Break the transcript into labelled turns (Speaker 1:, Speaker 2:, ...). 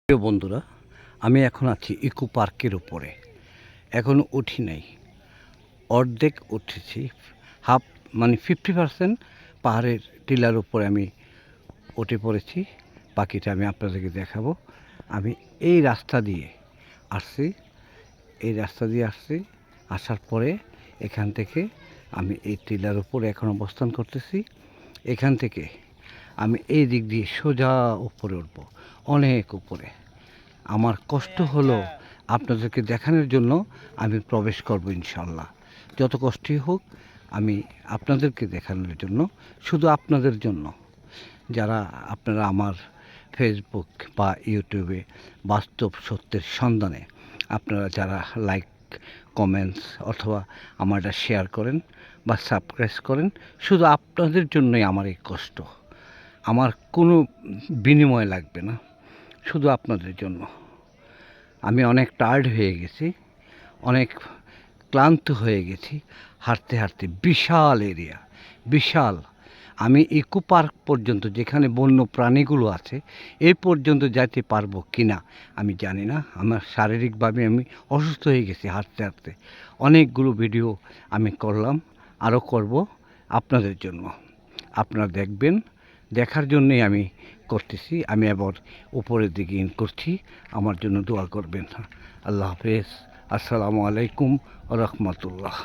Speaker 1: প্রিয় বন্ধুরা, আমি এখন আছি ইকো পার্কের উপরে। এখনও উঠি নাই, অর্ধেক উঠেছি। হাফ 50% পাহাড়ের টিলার উপরে আমি উঠে পড়েছি। বাকিটা আমি আপনাদেরকে দেখাবো। আমি এই রাস্তা দিয়ে আসছি, আসার পরে এখান থেকে আমি এই টিলার উপরে এখন অবস্থান করতেছি। এখান থেকে আমি এই দিক দিয়ে সোজা উপরে উঠবো, অনেক উপরে। আমার কষ্ট হলো আপনাদেরকে দেখানোর জন্য আমি প্রবেশ করব ইনশাল্লাহ। যত কষ্টই হোক আমি আপনাদেরকে দেখানোর জন্য, শুধু আপনাদের জন্য, যারা আপনারা আমার ফেসবুক বা ইউটিউবে বাস্তব সত্যের সন্ধানে আপনারা যারা লাইক, কমেন্টস অথবা আমারটা শেয়ার করেন বা সাবস্ক্রাইব করেন, শুধু আপনাদের জন্যই আমার এই কষ্ট। আমার কোনো বিনিময় লাগবে না, শুধু আপনাদের জন্য। আমি অনেক টায়ার্ড হয়ে গেছি, অনেক ক্লান্ত হয়ে গেছি হাঁটতে হাঁটতে। বিশাল এরিয়া, বিশাল। আমি ইকো পার্ক পর্যন্ত, যেখানে বন্য প্রাণীগুলো আছে, এই পর্যন্ত যাইতে পারবো কি না আমি জানি না। আমার শারীরিকভাবে আমি অসুস্থ হয়ে গেছি হাঁটতে হাঁটতে। অনেকগুলো ভিডিও আমি করলাম, আরও করব আপনাদের জন্য। আপনারা দেখবেন, দেখার জন্যই আমি করতেছি। আমি আবার উপরের দিকে করছি, আমার জন্য দোয়া করবেন। আল্লাহ হাফেজ। আসসালামু আলাইকুম ওয়া রাহমাতুল্লাহ।